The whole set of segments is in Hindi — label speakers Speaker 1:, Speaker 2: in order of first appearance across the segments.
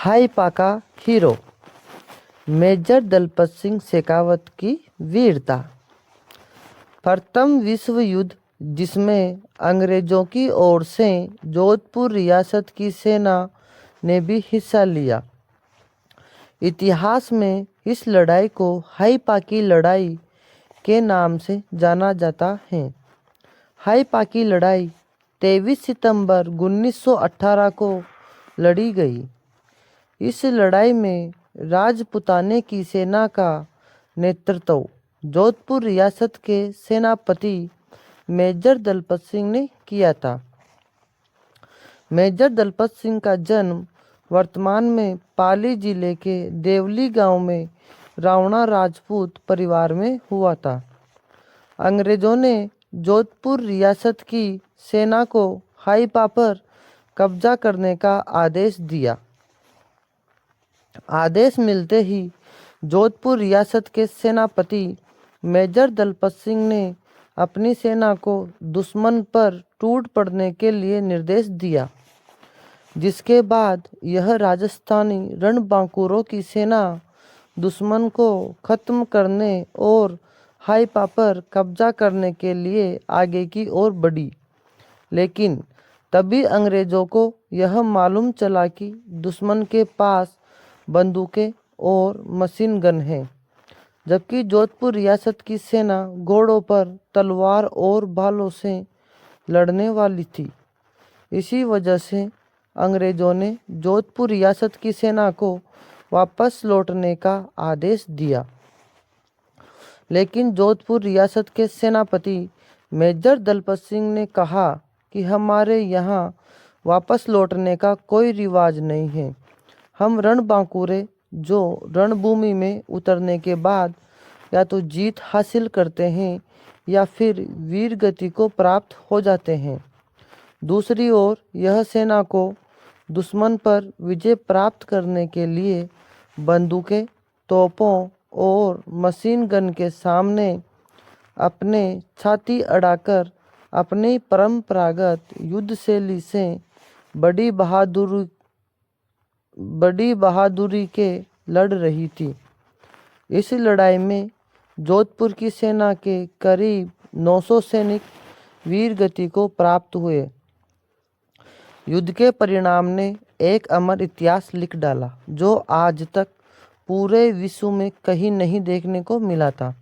Speaker 1: हाइपा का हीरो मेजर दलपत सिंह शेखावत की वीरता। प्रथम विश्व युद्ध जिसमें अंग्रेजों की ओर से जोधपुर रियासत की सेना ने भी हिस्सा लिया। इतिहास में इस लड़ाई को हाइपा की लड़ाई के नाम से जाना जाता है। हाइपा की लड़ाई 23 सितंबर 1918 को लड़ी गई। इस लड़ाई में राजपुताने की सेना का नेतृत्व जोधपुर रियासत के सेनापति मेजर दलपत सिंह ने किया था। मेजर दलपत सिंह का जन्म वर्तमान में पाली जिले के देवली गांव में रावणा राजपूत परिवार में हुआ था। अंग्रेजों ने जोधपुर रियासत की सेना को हाइपा पर कब्जा करने का आदेश दिया। आदेश मिलते ही जोधपुर रियासत के सेनापति मेजर दलपत सिंह ने अपनी सेना को दुश्मन पर टूट पड़ने के लिए निर्देश दिया, जिसके बाद यह राजस्थानी रणबांकुरों की सेना दुश्मन को खत्म करने और हाइपा पर कब्जा करने के लिए आगे की ओर बढ़ी। लेकिन तभी अंग्रेजों को यह मालूम चला कि दुश्मन के पास बंदूकें और मशीन गन हैं, जबकि जोधपुर रियासत की सेना घोड़ों पर तलवार और भालों से लड़ने वाली थी। इसी वजह से अंग्रेजों ने जोधपुर रियासत की सेना को वापस लौटने का आदेश दिया। लेकिन जोधपुर रियासत के सेनापति मेजर दलपत सिंह ने कहा कि हमारे यहाँ वापस लौटने का कोई रिवाज नहीं है। हम रणबांकुरे जो रणभूमि में उतरने के बाद या तो जीत हासिल करते हैं या फिर वीर गति को प्राप्त हो जाते हैं। दूसरी ओर यह सेना को दुश्मन पर विजय प्राप्त करने के लिए बंदूकें, तोपों और मशीन गन के सामने अपने छाती अड़ाकर अपनी परंपरागत युद्ध शैली से बड़ी बहादुरी के लड़ रही थी। इस लड़ाई में जोधपुर की सेना के करीब 900 सैनिक वीर गति को प्राप्त हुए। युद्ध के परिणाम ने एक अमर इतिहास लिख डाला, जो आज तक पूरे विश्व में कहीं नहीं देखने को मिला था,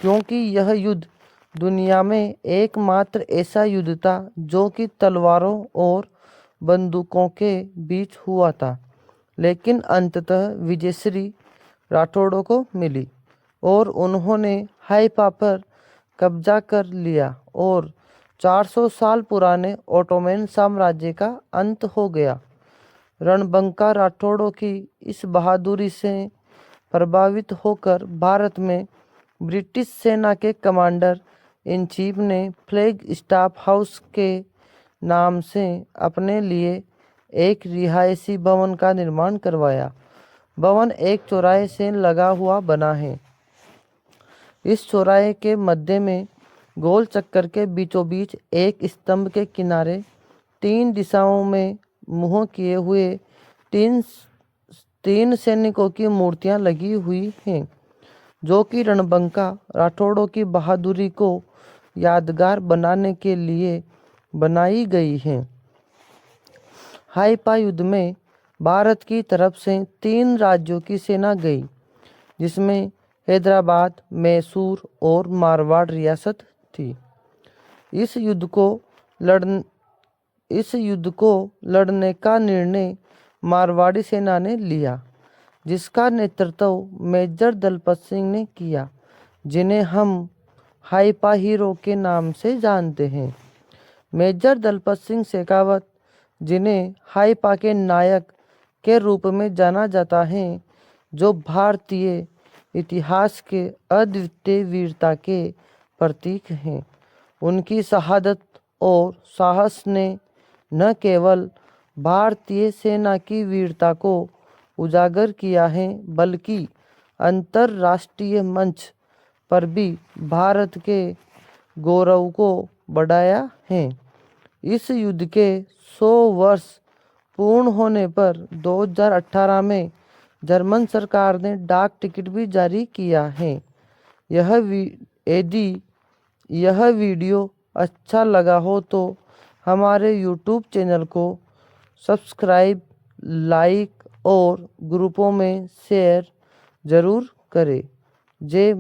Speaker 1: क्योंकि यह युद्ध दुनिया में एकमात्र ऐसा युद्ध था जो कि तलवारों और बंदूकों के बीच हुआ था। लेकिन अंततः विजयश्री राठौड़ों को मिली और उन्होंने हाइपा पर कब्जा कर लिया और 400 साल पुराने ओटोमन साम्राज्य का अंत हो गया। रणबंका राठौड़ों की इस बहादुरी से प्रभावित होकर भारत में ब्रिटिश सेना के कमांडर इन चीफ ने फ्लैग स्टाफ हाउस के नाम से अपने लिए एक रिहायशी भवन का निर्माण करवाया। भवन एक चौराहे से लगा हुआ बना है। इस चौराहे के मध्य में गोल चक्कर के बीचों बीच एक स्तंभ के किनारे 3 दिशाओं में मुंह किए हुए तीन सैनिकों की मूर्तियां लगी हुई हैं, जो कि रणबंका राठौड़ों की बहादुरी को यादगार बनाने के लिए बनाई गई हैं। हाइपा युद्ध में भारत की तरफ से 3 राज्यों की सेना गई, जिसमें हैदराबाद, मैसूर और मारवाड़ रियासत थी। इस युद्ध को लड़ने का निर्णय मारवाड़ी सेना ने लिया, जिसका नेतृत्व मेजर दलपत सिंह ने किया, जिन्हें हम हाइपा हीरो के नाम से जानते हैं। मेजर दलपत सिंह शेखावत, जिन्हें हाइपा के नायक के रूप में जाना जाता है, जो भारतीय इतिहास के अद्वितीय वीरता के प्रतीक हैं। उनकी शहादत और साहस ने न केवल भारतीय सेना की वीरता को उजागर किया है, बल्कि अंतर्राष्ट्रीय मंच पर भी भारत के गौरव को बढ़ाया है। इस युद्ध के 100 वर्ष पूर्ण होने पर 2018 में जर्मन सरकार ने डाक टिकट भी जारी किया है। यदि यह वीडियो अच्छा लगा हो तो हमारे YouTube चैनल को सब्सक्राइब, लाइक और ग्रुपों में शेयर ज़रूर करें। जय